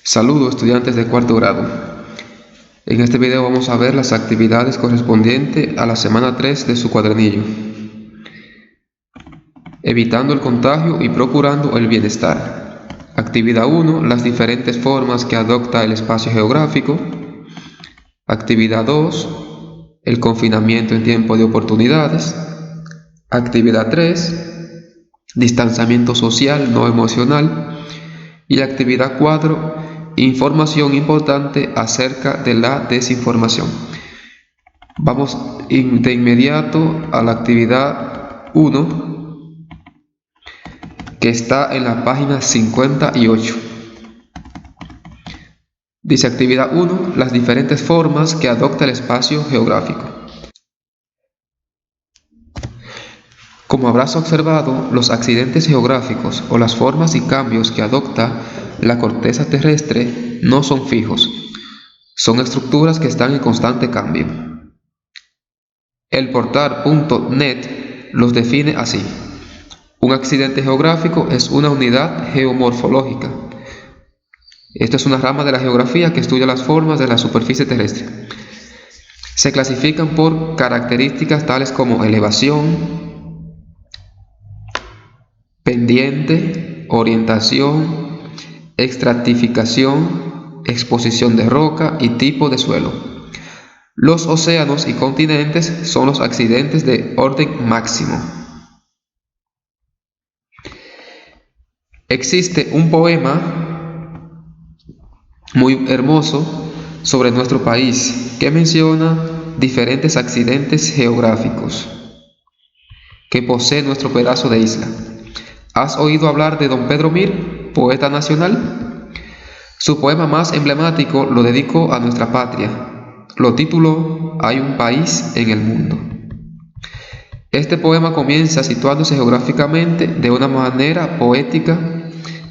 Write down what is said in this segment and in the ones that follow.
Saludos estudiantes de cuarto grado. En este video vamos a ver las actividades correspondientes a la semana 3 de su cuadernillo. Evitando el contagio y procurando el bienestar. Actividad 1. Las diferentes formas que adopta el espacio geográfico. Actividad 2. El confinamiento en tiempo de oportunidades. Actividad 3. Distanciamiento social no emocional. Y actividad 4. Información importante acerca de la desinformación. Vamos de inmediato a la actividad 1, que está en la página 58. Dice actividad 1, las diferentes formas que adopta el espacio geográfico. Como habrás observado, los accidentes geográficos o las formas y cambios que adopta la corteza terrestre no son fijos, son estructuras que están en constante cambio. El portal.net los define así: un accidente geográfico es una unidad geomorfológica. Esta es una rama de la geografía que estudia las formas de la superficie terrestre. Se clasifican por características tales como elevación, pendiente, orientación, estratificación, exposición de roca y tipo de suelo. Los océanos y continentes son los accidentes de orden máximo. Existe un poema muy hermoso sobre nuestro país que menciona diferentes accidentes geográficos que posee nuestro pedazo de isla. ¿Has oído hablar de don Pedro Mir, poeta nacional? Su poema más emblemático lo dedicó a nuestra patria. Lo tituló Hay un país en el mundo. Este poema comienza situándose geográficamente de una manera poética.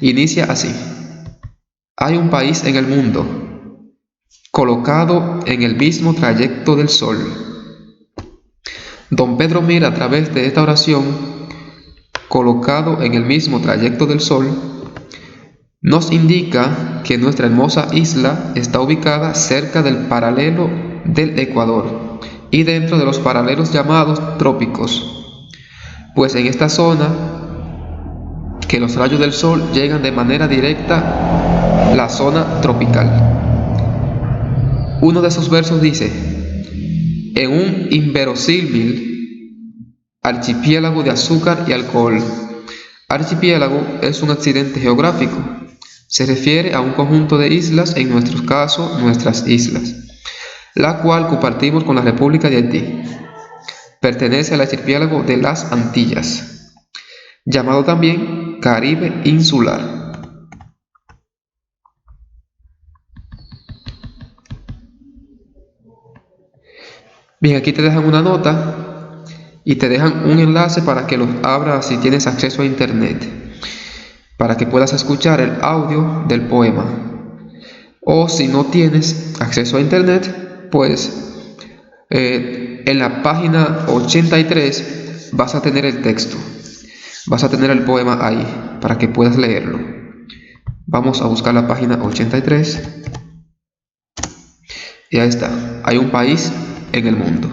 Inicia así: hay un país en el mundo, colocado en el mismo trayecto del sol. Don Pedro Mir, a través de esta oración, colocado en el mismo trayecto del sol, nos indica que nuestra hermosa isla está ubicada cerca del paralelo del Ecuador y dentro de los paralelos llamados trópicos, pues en esta zona que los rayos del sol llegan de manera directa a la zona tropical. Uno de esos versos dice: en un inverosímil archipiélago de azúcar y alcohol. Archipiélago es un accidente geográfico. Se refiere a un conjunto de islas, en nuestro caso, nuestras islas, la cual compartimos con la República de Haití. Pertenece al archipiélago de las Antillas, llamado también Caribe insular. Bien, aquí te dejan una nota y te dejan un enlace para que los abras si tienes acceso a internet, para que puedas escuchar el audio del poema. O si no tienes acceso a internet, pues en la página 83 vas a tener el texto, vas a tener el poema ahí para que puedas leerlo. Vamos a buscar la página 83 y ahí está: hay un país en el mundo.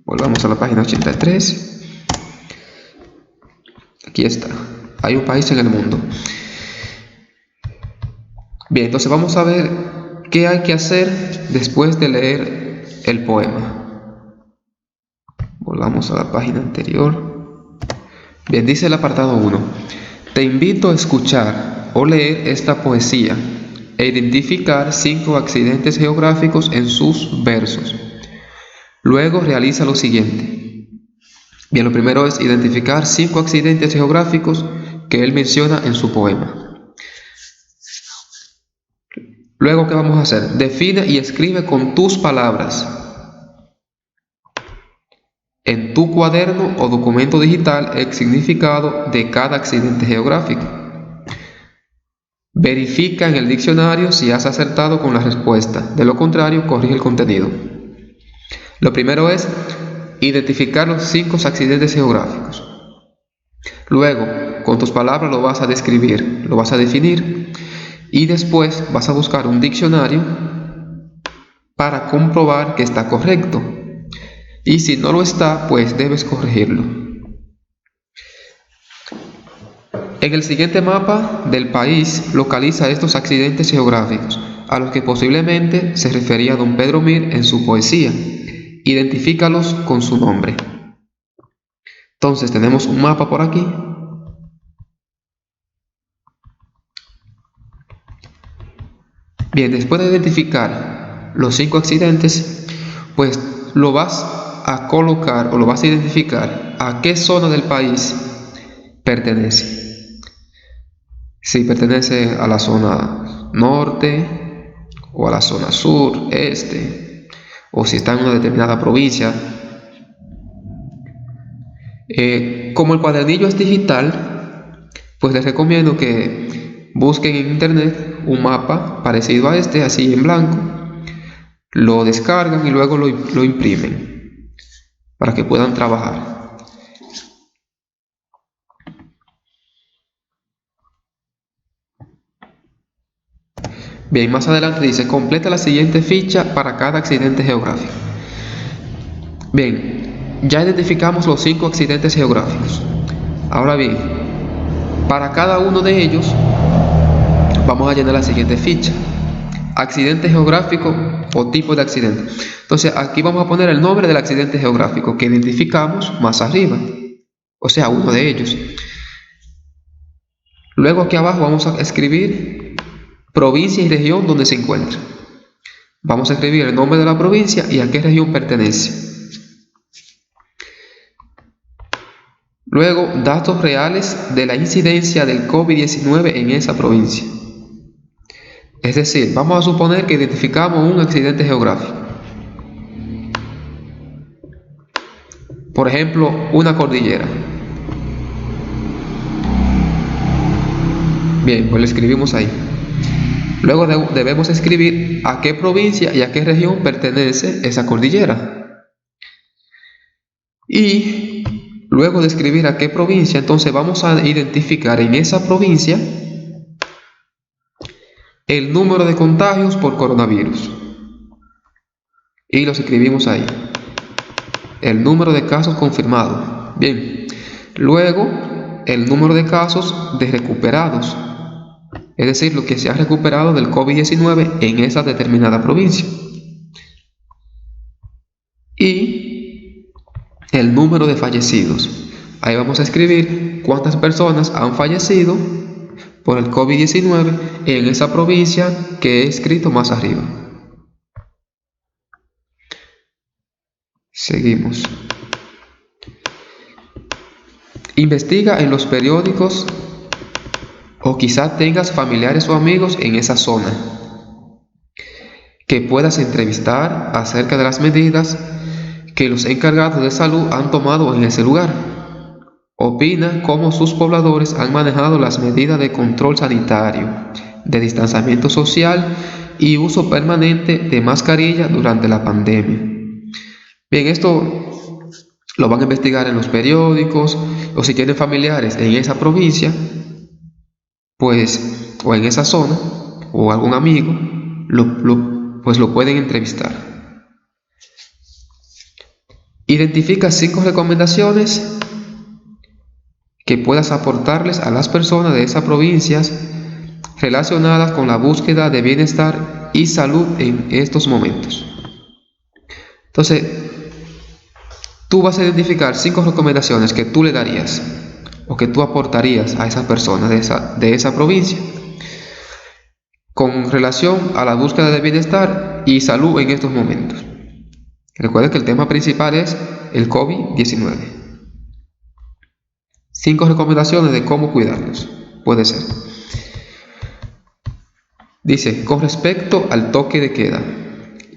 Volvamos a la página 83. Aquí está: hay un país en el mundo. Bien, entonces vamos a ver qué hay que hacer después de leer el poema. Volvamos a la página anterior. Bien, dice el apartado 1: te invito a escuchar o leer esta poesía e identificar 5 accidentes geográficos en sus versos. Luego realiza lo siguiente. Bien, lo primero es identificar 5 accidentes geográficos que él menciona en su poema. Luego, ¿qué vamos a hacer? Define y escribe con tus palabras en tu cuaderno o documento digital el significado de cada accidente geográfico. Verifica en el diccionario si has acertado con la respuesta. De lo contrario, corrige el contenido. Lo primero es identificar los 5 accidentes geográficos. Luego, con tus palabras lo vas a describir, lo vas a definir y después vas a buscar un diccionario para comprobar que está correcto. Y si no lo está, pues debes corregirlo. En el siguiente mapa del país localiza estos accidentes geográficos, a los que posiblemente se refería don Pedro Mir en su poesía. Identifícalos con su nombre. Entonces tenemos un mapa por aquí. Bien, después de identificar los 5 accidentes, pues lo vas a colocar o lo vas a identificar a qué zona del país pertenece. Si pertenece a la zona norte o a la zona sur, este, o si está en una determinada provincia. Como el cuadernillo es digital, pues les recomiendo que busquen en internet un mapa parecido a este, así en blanco, lo descargan y luego lo imprimen para que puedan trabajar. Bien, más adelante dice, completa la siguiente ficha para cada accidente geográfico. Bien, ya identificamos los 5 accidentes geográficos. Ahora bien, para cada uno de ellos vamos a llenar la siguiente ficha. Accidente geográfico o tipo de accidente. Entonces aquí vamos a poner el nombre del accidente geográfico que identificamos más arriba, o sea, uno de ellos. Luego aquí abajo vamos a escribir provincia y región donde se encuentra. Vamos a escribir el nombre de la provincia y a qué región pertenece. Luego, datos reales de la incidencia del COVID-19 en esa provincia. Es decir, vamos a suponer que identificamos un accidente geográfico. Por ejemplo, una cordillera. Bien, pues lo escribimos ahí. Luego debemos escribir a qué provincia y a qué región pertenece esa cordillera. Y luego de escribir a qué provincia, entonces vamos a identificar en esa provincia el número de contagios por coronavirus. Y los escribimos ahí. El número de casos confirmados. Bien. Luego, el número de casos de recuperados. Es decir, lo que se ha recuperado del COVID-19 en esa determinada provincia. Y el número de fallecidos. Ahí vamos a escribir cuántas personas han fallecido por el COVID-19 en esa provincia que he escrito más arriba. Seguimos. Investiga en los periódicos o quizá tengas familiares o amigos en esa zona que puedas entrevistar acerca de las medidas que los encargados de salud han tomado en ese lugar. Opina cómo sus pobladores han manejado las medidas de control sanitario, de distanciamiento social y uso permanente de mascarilla durante la pandemia. Bien, esto lo van a investigar en los periódicos o si tienen familiares en esa provincia, pues, o en esa zona, o algún amigo, pues lo pueden entrevistar. Identifica 5 recomendaciones que puedas aportarles a las personas de esas provincias relacionadas con la búsqueda de bienestar y salud en estos momentos. Entonces, tú vas a identificar 5 recomendaciones que tú le darías o que tú aportarías a esas personas de esa provincia con relación a la búsqueda de bienestar y salud en estos momentos. Recuerden que el tema principal es el COVID-19. 5 recomendaciones de cómo cuidarnos. Puede ser. Dice, con respecto al toque de queda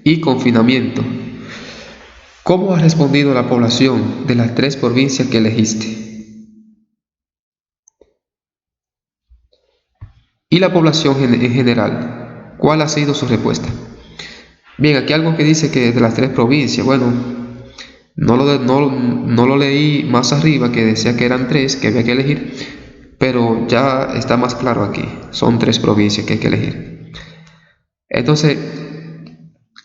y confinamiento, ¿cómo ha respondido la población de las 3 provincias que elegiste? Y la población en general, ¿cuál ha sido su respuesta? Bien, aquí algo que dice que de las 3 provincias, bueno, No lo leí más arriba, que decía que eran 3 que había que elegir, pero ya está más claro aquí. Son 3 provincias que hay que elegir. Entonces,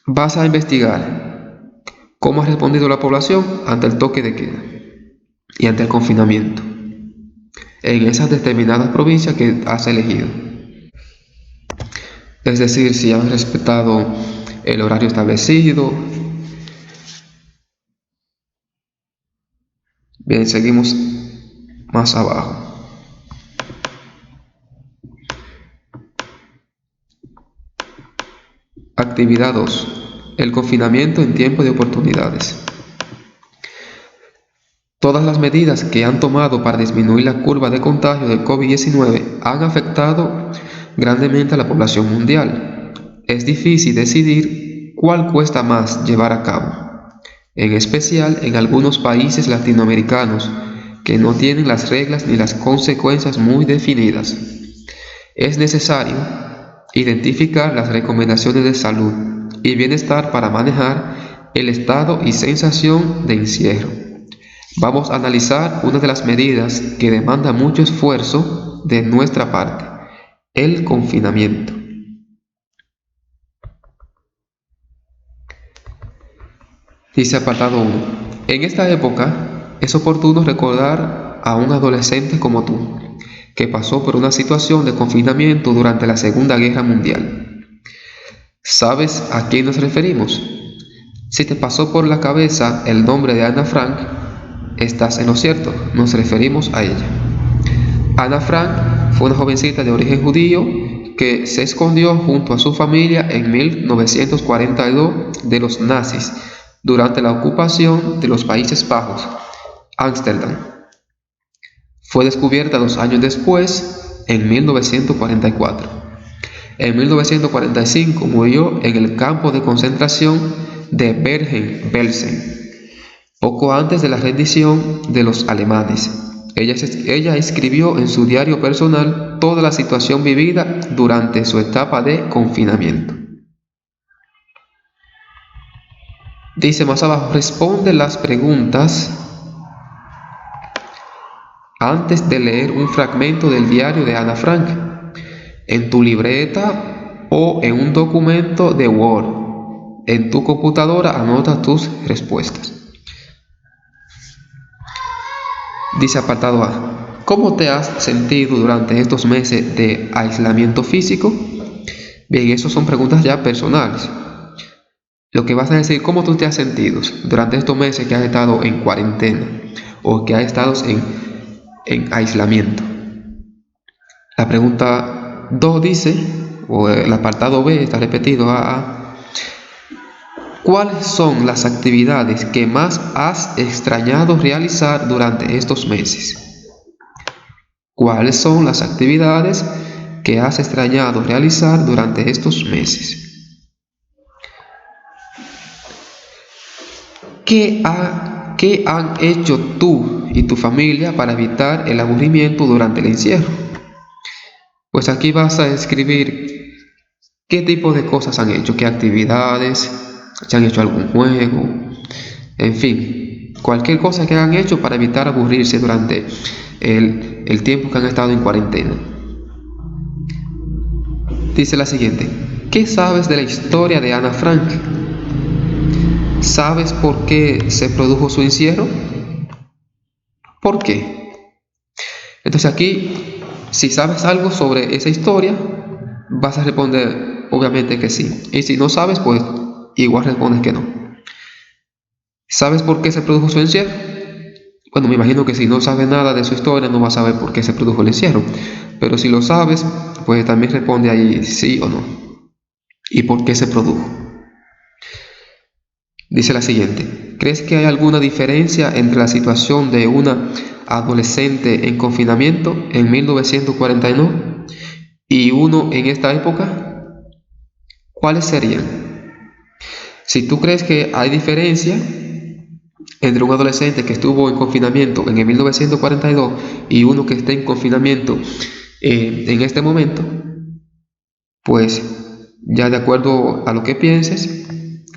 vas a investigar cómo ha respondido la población ante el toque de queda y ante el confinamiento en esas determinadas provincias que has elegido. Es decir, si han respetado el horario establecido. Bien, seguimos más abajo. Actividad 2. El confinamiento en tiempo de oportunidades. Todas las medidas que han tomado para disminuir la curva de contagio del COVID-19 han afectado grandemente a la población mundial. Es difícil decidir cuál cuesta más llevar a cabo, en especial en algunos países latinoamericanos que no tienen las reglas ni las consecuencias muy definidas. Es necesario identificar las recomendaciones de salud y bienestar para manejar el estado y sensación de encierro. Vamos a analizar una de las medidas que demanda mucho esfuerzo de nuestra parte: el confinamiento. Dice apartado 1. En esta época es oportuno recordar a un adolescente como tú, que pasó por una situación de confinamiento durante la Segunda Guerra Mundial. ¿Sabes a quién nos referimos? Si te pasó por la cabeza el nombre de Ana Frank, estás en lo cierto, nos referimos a ella. Ana Frank fue una jovencita de origen judío que se escondió junto a su familia en 1942 de los nazis durante la ocupación de los Países Bajos, Ámsterdam. Fue descubierta 2 años después, en 1944. En 1945 murió en el campo de concentración de Bergen-Belsen, poco antes de la rendición de los alemanes. Ella escribió en su diario personal toda la situación vivida durante su etapa de confinamiento. Dice más abajo: responde las preguntas antes de leer un fragmento del diario de Ana Frank, en tu libreta o en un documento de Word. En tu computadora anota tus respuestas. Dice apartado A: ¿cómo te has sentido durante estos meses de aislamiento físico? Bien, esas son preguntas ya personales. Lo que vas a decir: ¿cómo tú te has sentido durante estos meses que has estado en cuarentena o que has estado en aislamiento? La pregunta 2 dice, o el apartado B está repetido, A. ¿Cuáles son las actividades que más has extrañado realizar durante estos meses? ¿Cuáles son las actividades que has extrañado realizar durante estos meses? ¿Qué han hecho tú y tu familia para evitar el aburrimiento durante el encierro? Pues aquí vas a escribir qué tipo de cosas han hecho, qué actividades, si han hecho algún juego, en fin, cualquier cosa que han hecho para evitar aburrirse durante el tiempo que han estado en cuarentena. Dice la siguiente: ¿qué sabes de la historia de Ana Frank? ¿Sabes por qué se produjo su encierro? ¿Por qué? Entonces aquí, si sabes algo sobre esa historia, vas a responder obviamente que sí. Y si no sabes, pues igual respondes que no. ¿Sabes por qué se produjo su encierro? Bueno, me imagino que si no sabes nada de su historia, no vas a saber por qué se produjo el encierro. Pero si lo sabes, pues también responde ahí sí o no. ¿Y por qué se produjo? Dice la siguiente: ¿crees que hay alguna diferencia entre la situación de una adolescente en confinamiento en 1949 y uno en esta época? ¿Cuáles serían? Si tú crees que hay diferencia entre un adolescente que estuvo en confinamiento en el 1942 y uno que está en confinamiento en este momento, pues ya de acuerdo a lo que pienses,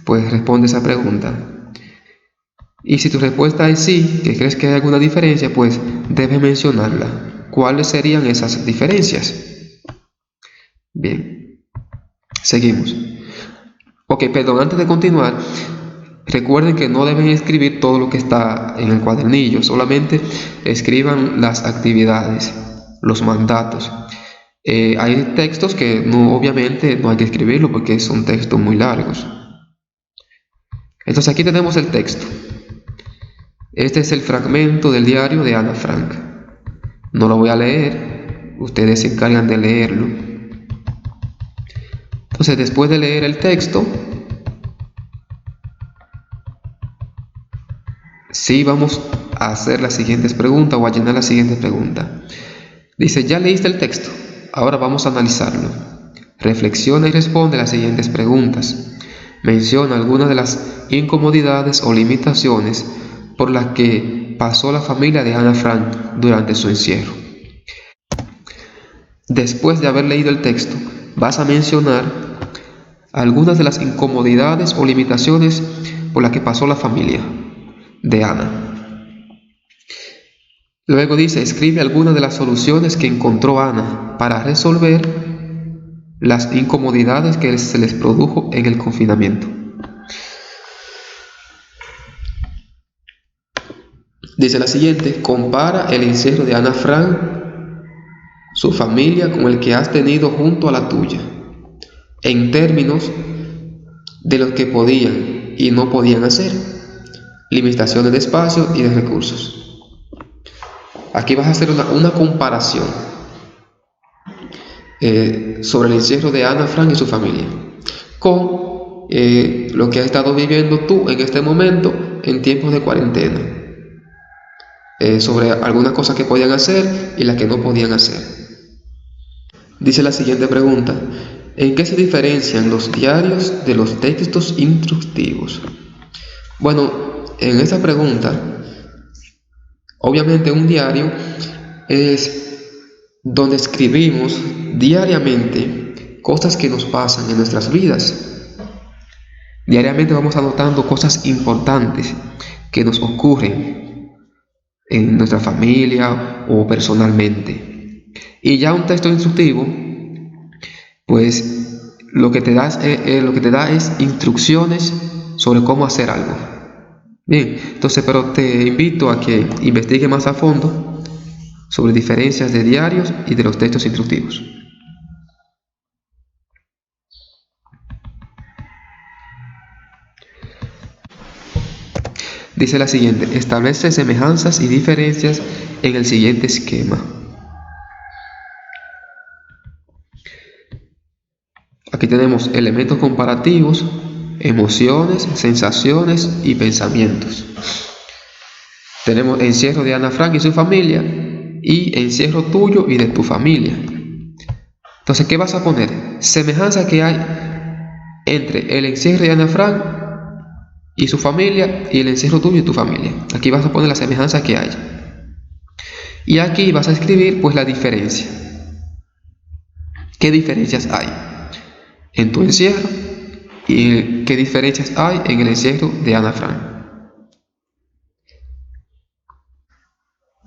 pues responde esa pregunta. Y si tu respuesta es sí, que crees que hay alguna diferencia, pues debes mencionarla. ¿Cuáles serían esas diferencias? Bien, seguimos. Ok, perdón, antes de continuar, recuerden que no deben escribir todo lo que está en el cuadernillo, solamente escriban las actividades, los mandatos. Hay textos que obviamente no hay que escribirlo porque son textos muy largos. Entonces aquí tenemos el texto. Este es el fragmento del diario de Ana Frank. No lo voy a leer, ustedes se encargan de leerlo. Entonces, después de leer el texto, sí vamos a hacer las siguientes preguntas o a llenar la siguiente pregunta. Dice, ya leíste el texto, ahora vamos a analizarlo. Reflexiona y responde las siguientes preguntas. Menciona algunas de las incomodidades o limitaciones por las que pasó la familia de Ana Frank durante su encierro. Después de haber leído el texto, vas a mencionar algunas de las incomodidades o limitaciones por las que pasó la familia de Ana. Luego dice, escribe algunas de las soluciones que encontró Ana para resolver las incomodidades que se les produjo en el confinamiento. Dice la siguiente, compara el encierro de Ana Frank, su familia, con el que has tenido junto a la tuya, en términos de lo que podían y no podían hacer, limitaciones de espacio y de recursos. Aquí vas a hacer una comparación sobre el encierro de Ana Frank y su familia con lo que has estado viviendo tú en este momento en tiempos de cuarentena, sobre algunas cosas que podían hacer y las que no podían hacer. Dice la siguiente pregunta, ¿en qué se diferencian los diarios de los textos instructivos? Bueno, en esta pregunta, obviamente un diario es donde escribimos diariamente cosas que nos pasan en nuestras vidas. Diariamente vamos anotando cosas importantes que nos ocurren en nuestra familia o personalmente. Y ya un texto instructivo, pues lo que te da es instrucciones sobre cómo hacer algo. Bien, entonces, pero te invito a que investigues más a fondo sobre diferencias de diarios y de los textos instructivos. Dice la siguiente, establece semejanzas y diferencias en el siguiente esquema. Aquí tenemos elementos comparativos, emociones, sensaciones y pensamientos. Tenemos encierro de Ana Frank y su familia y encierro tuyo y de tu familia. Entonces, ¿qué vas a poner? Semejanza que hay entre el encierro de Ana Frank y su familia y el encierro tuyo y tu familia. Aquí vas a poner la semejanza que hay. Y aquí vas a escribir pues la diferencia. ¿Qué diferencias hay en tu encierro y qué diferencias hay en el encierro de Ana Frank?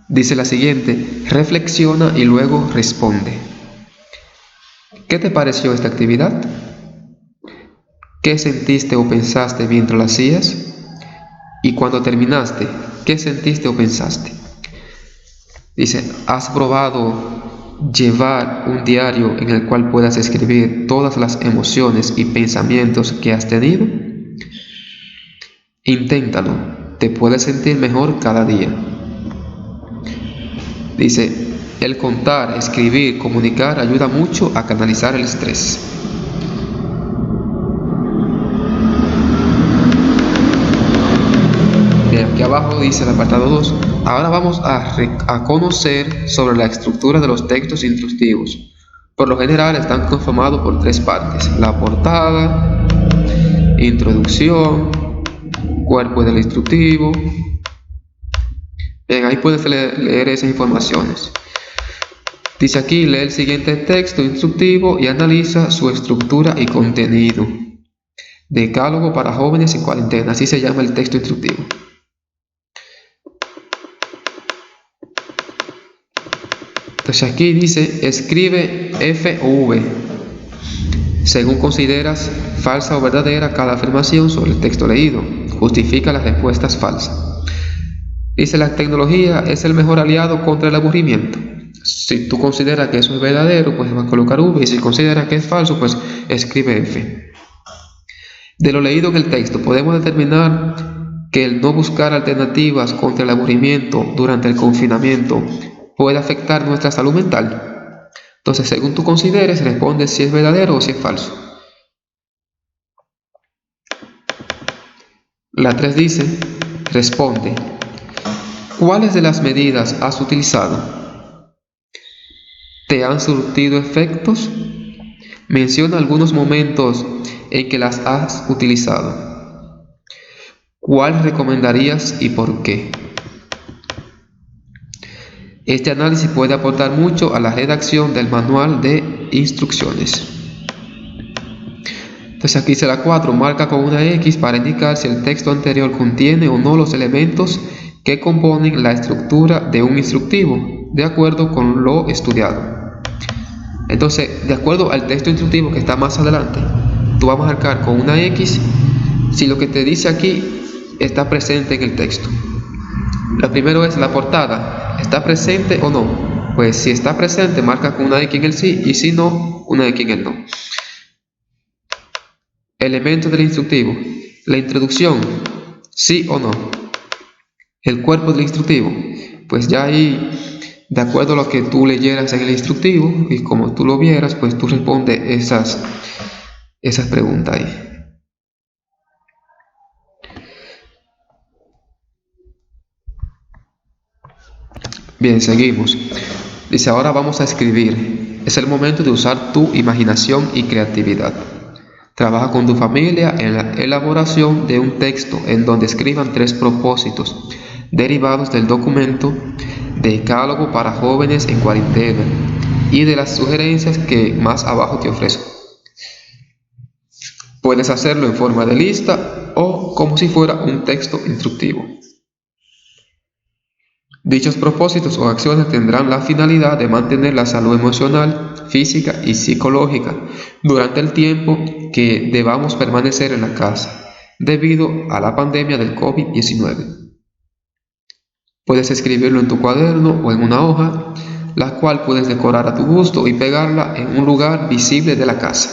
Dice la siguiente, reflexiona y luego responde. ¿Qué te pareció esta actividad? ¿Qué sentiste o pensaste mientras la hacías? Y cuando terminaste, ¿qué sentiste o pensaste? Dice, ¿has probado llevar un diario en el cual puedas escribir todas las emociones y pensamientos que has tenido? Inténtalo, te puedes sentir mejor cada día. Dice, el contar, escribir, comunicar ayuda mucho a canalizar el estrés. Bien, aquí abajo dice el apartado 2. Ahora vamos a conocer sobre la estructura de los textos instructivos. Por lo general están conformados por 3 partes. La portada, introducción, cuerpo del instructivo. Bien, ahí puedes leer esas informaciones. Dice aquí, lee el siguiente texto instructivo y analiza su estructura y contenido. Decálogo para jóvenes en cuarentena, así se llama el texto instructivo. Entonces aquí dice, escribe F o V, según consideras falsa o verdadera cada afirmación sobre el texto leído. Justifica las respuestas falsas. Dice, la tecnología es el mejor aliado contra el aburrimiento. Si tú consideras que eso es verdadero, pues vas a colocar V, y si consideras que es falso, pues escribe F. De lo leído en el texto, podemos determinar que el no buscar alternativas contra el aburrimiento durante el confinamiento puede afectar nuestra salud mental. Entonces, según tú consideres, responde si es verdadero o si es falso. La 3 dice, responde, ¿cuáles de las medidas has utilizado? ¿Te han surtido efectos? Menciona algunos momentos en que las has utilizado. ¿Cuál recomendarías y por qué? Este análisis puede aportar mucho a la redacción del manual de instrucciones. Entonces aquí dice la 4, marca con una X para indicar si el texto anterior contiene o no los elementos que componen la estructura de un instructivo, de acuerdo con lo estudiado. Entonces, de acuerdo al texto instructivo que está más adelante, tú vas a marcar con una X si lo que te dice aquí está presente en el texto. Lo primero es la portada, ¿está presente o no? Pues si está presente, marca con una X en el sí, y si no, una X en el no. Elementos del instructivo, la introducción, sí o no. El cuerpo del instructivo, pues ya ahí, de acuerdo a lo que tú leyeras en el instructivo y como tú lo vieras, pues tú respondes esas preguntas ahí. Bien, seguimos. Dice, ahora vamos a escribir. Es el momento de usar tu imaginación y creatividad. Trabaja con tu familia en la elaboración de un texto en donde escriban 3 propósitos derivados del documento Decálogo para jóvenes en cuarentena y de las sugerencias que más abajo te ofrezco. Puedes hacerlo en forma de lista o como si fuera un texto instructivo. Dichos propósitos o acciones tendrán la finalidad de mantener la salud emocional, física y psicológica durante el tiempo que debamos permanecer en la casa debido a la pandemia del COVID-19. Puedes escribirlo en tu cuaderno o en una hoja, la cual puedes decorar a tu gusto y pegarla en un lugar visible de la casa.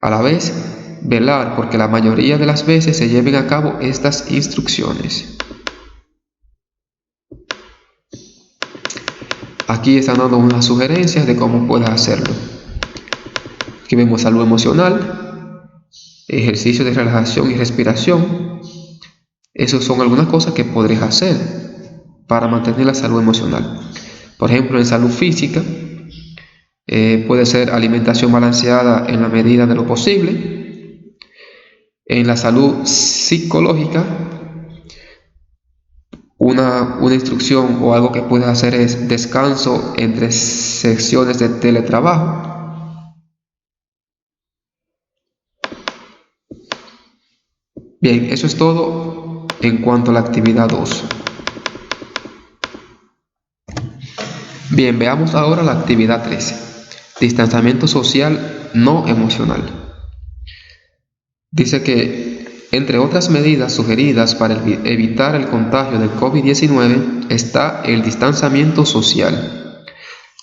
A la vez, velar porque la mayoría de las veces se lleven a cabo estas instrucciones. Aquí están dando unas sugerencias de cómo puedes hacerlo. Aquí vemos salud emocional, ejercicio de relajación y respiración. Esas son algunas cosas que podrías hacer para mantener la salud emocional. Por ejemplo, en salud física, puede ser alimentación balanceada en la medida de lo posible. En la salud psicológica, una instrucción o algo que puedes hacer es descanso entre sesiones de teletrabajo. Bien, eso es todo en cuanto a la actividad 2. Bien, veamos ahora la actividad 3. Distanciamiento social no emocional. Dice que entre otras medidas sugeridas para evitar el contagio del COVID-19 está el distanciamiento social.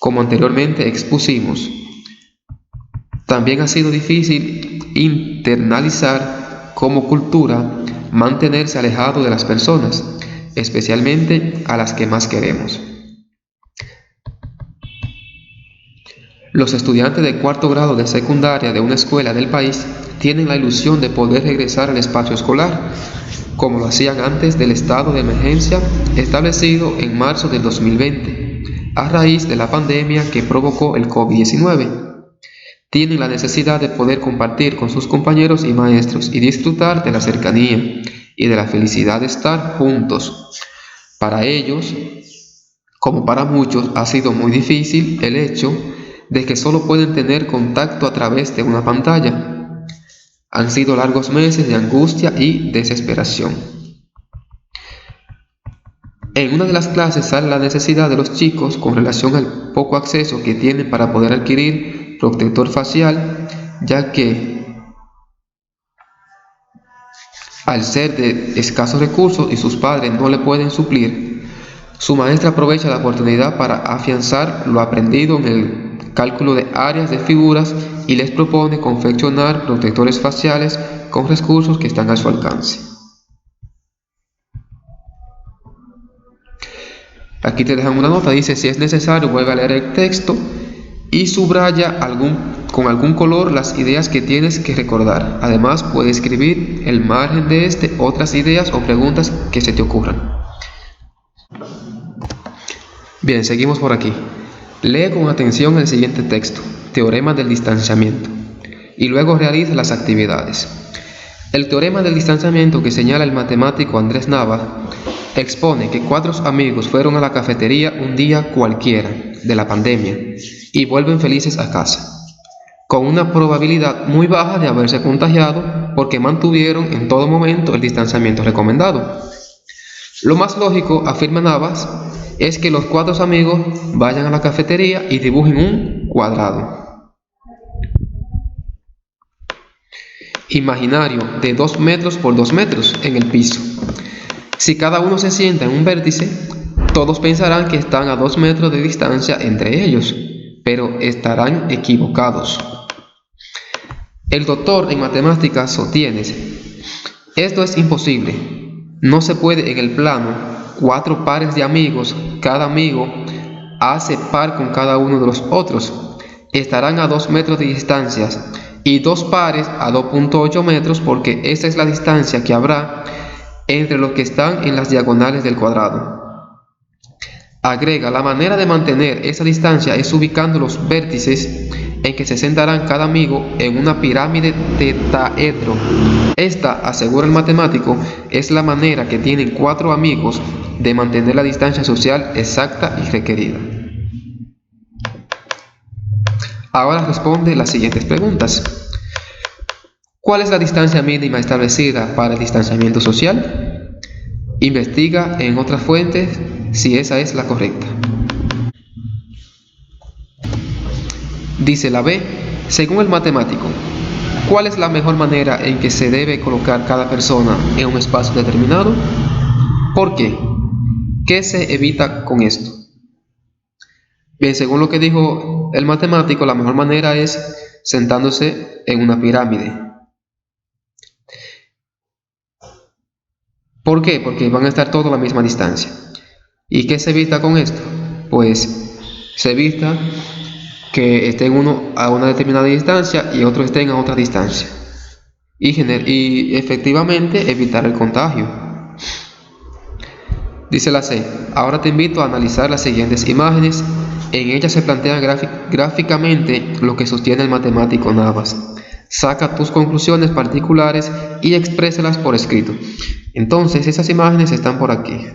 Como anteriormente expusimos, también ha sido difícil internalizar como cultura mantenerse alejado de las personas, especialmente a las que más queremos. Los estudiantes de 4º grado de secundaria de una escuela del país tienen la ilusión de poder regresar al espacio escolar, como lo hacían antes del estado de emergencia establecido en marzo del 2020, a raíz de la pandemia que provocó el COVID-19. Tienen la necesidad de poder compartir con sus compañeros y maestros y disfrutar de la cercanía y de la felicidad de estar juntos. Para ellos, como para muchos, ha sido muy difícil el hecho de que solo pueden tener contacto a través de una pantalla. Han sido largos meses de angustia y desesperación. En una de las clases sale la necesidad de los chicos con relación al poco acceso que tienen para poder adquirir protector facial, ya que al ser de escasos recursos y sus padres no le pueden suplir, su maestra aprovecha la oportunidad para afianzar lo aprendido en el cálculo de áreas de figuras y les propone confeccionar protectores faciales con recursos que están a su alcance. Aquí te dejan una nota, dice: si es necesario, vuelve a leer el texto y subraya con algún color las ideas que tienes que recordar. Además, puedes escribir el margen de otras ideas o preguntas que se te ocurran. Bien, seguimos por aquí. Lee con atención el siguiente texto, teorema del distanciamiento, y luego realiza las actividades. El teorema del distanciamiento que señala el matemático Andrés Nava expone que 4 amigos fueron a la cafetería un día cualquiera de la pandemia y vuelven felices a casa, con una probabilidad muy baja de haberse contagiado porque mantuvieron en todo momento el distanciamiento recomendado. Lo más lógico, afirma Navas, es que los 4 amigos vayan a la cafetería y dibujen un cuadrado imaginario de 2 metros por 2 metros en el piso. Si cada uno se sienta en un vértice, todos pensarán que están a 2 metros de distancia entre ellos, pero estarán equivocados. El doctor en matemáticas sostiene: esto es imposible. No se puede en el plano 4 pares de amigos, cada amigo hace par con cada uno de los otros. Estarán a 2 metros de distancia y 2 pares a 2.8 metros porque esa es la distancia que habrá entre los que están en las diagonales del cuadrado. Agrega: la manera de mantener esa distancia es ubicando los vértices en que se sentarán cada amigo en una pirámide tetraedro. Esta, asegura el matemático, es la manera que tienen 4 amigos de mantener la distancia social exacta y requerida. Ahora responde las siguientes preguntas. ¿Cuál es la distancia mínima establecida para el distanciamiento social? Investiga en otras fuentes si esa es la correcta. Dice la B: según el matemático, ¿cuál es la mejor manera en que se debe colocar cada persona en un espacio determinado? ¿Por qué? ¿Qué se evita con esto? Bien, según lo que dijo el matemático, la mejor manera es sentándose en una pirámide. ¿Por qué? Porque van a estar todos a la misma distancia. ¿Y qué se evita con esto? Pues se evita que estén uno a una determinada distancia y otros estén a otra distancia. Y efectivamente evitar el contagio. Dice la C: ahora te invito a analizar las siguientes imágenes. En ellas se plantea gráficamente lo que sostiene el matemático Navas. Saca tus conclusiones particulares y exprésalas por escrito. Entonces, esas imágenes están por aquí.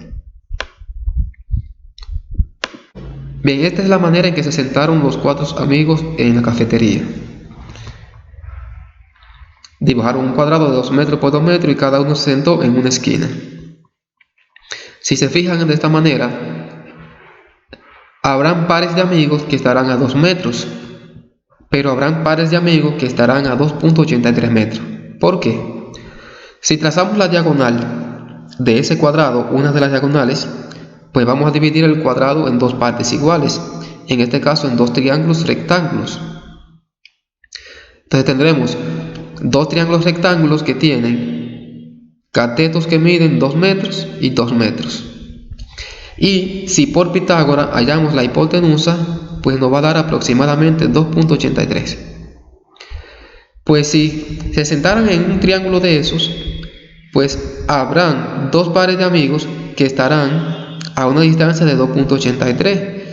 Bien, esta es la manera en que se sentaron los 4 amigos en la cafetería. Dibujaron un cuadrado de 2 metros por 2 metros y cada uno se sentó en una esquina. Si se fijan de esta manera, habrán pares de amigos que estarán a 2 metros, pero habrán pares de amigos que estarán a 2.83 metros. ¿Por qué? Si trazamos la diagonal de ese cuadrado, una de las diagonales, pues vamos a dividir el cuadrado en 2 partes iguales, en este caso en 2 triángulos rectángulos. Entonces tendremos 2 triángulos rectángulos que tienen catetos que miden 2 metros y 2 metros. Y si por Pitágoras hallamos la hipotenusa, pues nos va a dar aproximadamente 2.83. Pues si se sentaran en un triángulo de esos, pues habrán 2 pares de amigos que estarán a una distancia de 2.83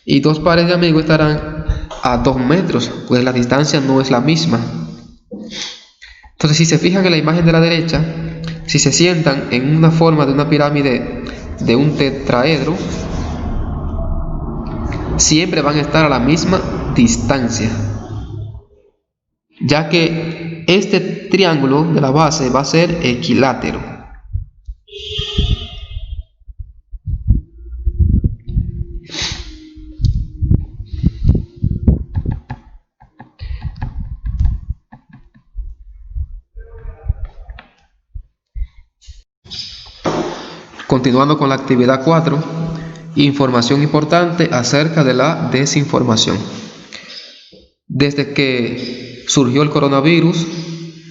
y 2 pares de amigos estarán a 2 metros, pues la distancia no es la misma. Entonces, si se fijan en la imagen de la derecha, si se sientan en una forma de una pirámide de un tetraedro, siempre van a estar a la misma distancia, ya que este triángulo de la base va a ser equilátero. Continuando con la actividad 4, información importante acerca de la desinformación. Desde que surgió el coronavirus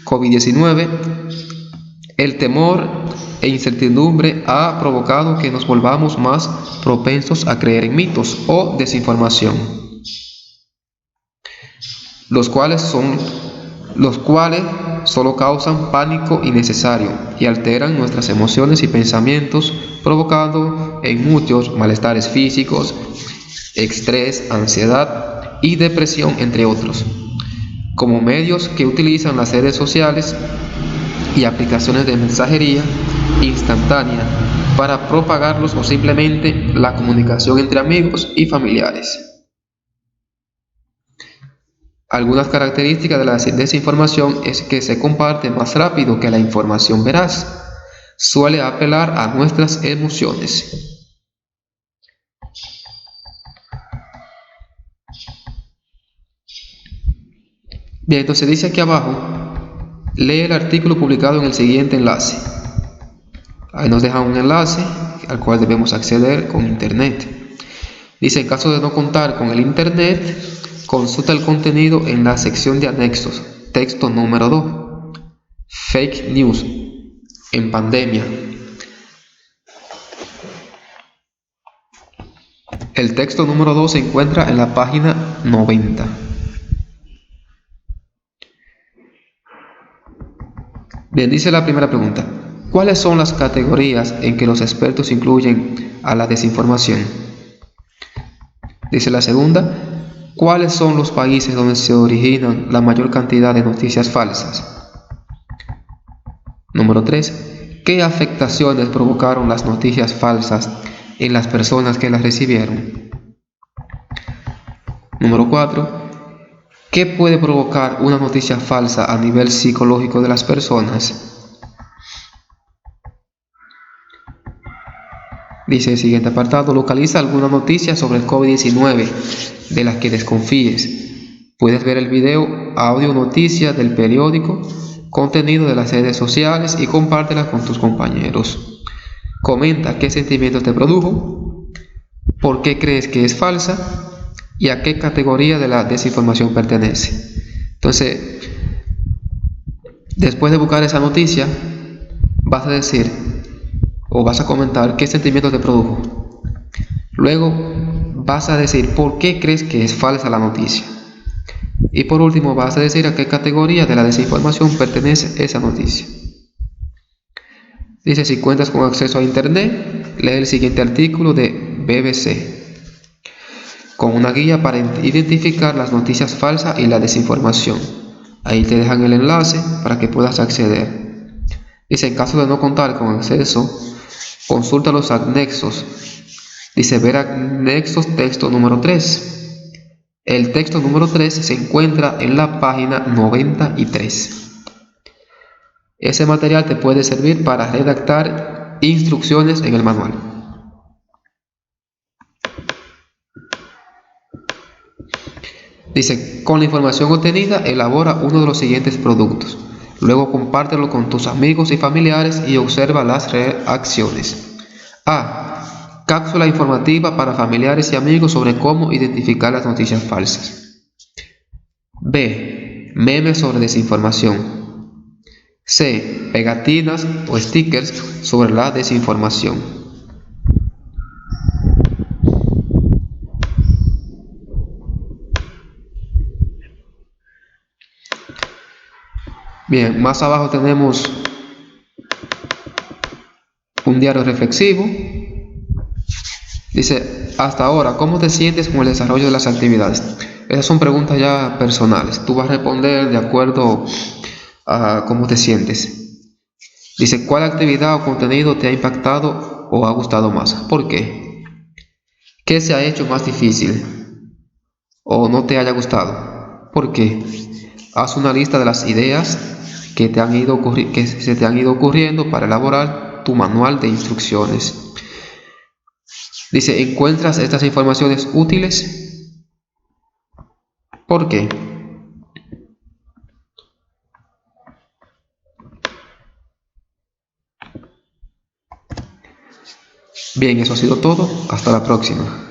COVID-19, el temor e incertidumbre ha provocado que nos volvamos más propensos a creer en mitos o desinformación, los cuales solo causan pánico innecesario y alteran nuestras emociones y pensamientos, provocando en muchos malestares físicos, estrés, ansiedad y depresión, entre otros. Como medios que utilizan las redes sociales y aplicaciones de mensajería instantánea para propagarlos, o simplemente la comunicación entre amigos y familiares. Algunas características de la desinformación es que se comparte más rápido que la información veraz. Suele apelar a nuestras emociones. Bien, entonces dice aquí abajo, lee el artículo publicado en el siguiente enlace. Ahí nos deja un enlace al cual debemos acceder con internet. Dice, en caso de no contar con el internet, consulta el contenido en la sección de anexos. Texto número 2. Fake news en pandemia. El texto número 2 se encuentra en la página 90. Bien, dice la primera pregunta. ¿Cuáles son las categorías en que los expertos incluyen a la desinformación? Dice la segunda. ¿Cuáles son los países donde se originan la mayor cantidad de noticias falsas? Número 3. ¿Qué afectaciones provocaron las noticias falsas en las personas que las recibieron? Número 4. ¿Qué puede provocar una noticia falsa a nivel psicológico de las personas? Dice el siguiente apartado, localiza alguna noticia sobre el COVID-19 de las que desconfíes. Puedes ver el video, audio, noticias del periódico, contenido de las redes sociales y compártela con tus compañeros. Comenta qué sentimientos te produjo, por qué crees que es falsa y a qué categoría de la desinformación pertenece. Entonces, después de buscar esa noticia, vas a decir o vas a comentar qué sentimiento te produjo. Luego vas a decir por qué crees que es falsa la noticia. Y por último vas a decir a qué categoría de la desinformación pertenece esa noticia. Dice, si cuentas con acceso a internet, lee el siguiente artículo de BBC con una guía para identificar las noticias falsas y la desinformación. Ahí te dejan el enlace para que puedas acceder. Dice, en caso de no contar con acceso, consulta los anexos. Dice, ver anexos, texto número 3. El texto número 3 se encuentra en la página 93. Ese material te puede servir para redactar instrucciones en el manual. Dice, con la información obtenida, elabora uno de los siguientes productos. Luego compártelo con tus amigos y familiares y observa las reacciones. A. Cápsula informativa para familiares y amigos sobre cómo identificar las noticias falsas. B. Memes sobre desinformación. C. Pegatinas o stickers sobre la desinformación. Bien, más abajo tenemos un diario reflexivo. Dice, hasta ahora, ¿cómo te sientes con el desarrollo de las actividades? Esas son preguntas ya personales. Tú vas a responder de acuerdo a cómo te sientes. Dice, ¿cuál actividad o contenido te ha impactado o ha gustado más? ¿Por qué? ¿Qué se ha hecho más difícil o no te haya gustado? ¿Por qué? Haz una lista de las ideas que se te han ido ocurriendo para elaborar tu manual de instrucciones. Dice, ¿encuentras estas informaciones útiles? ¿Por qué? Bien, eso ha sido todo. Hasta la próxima.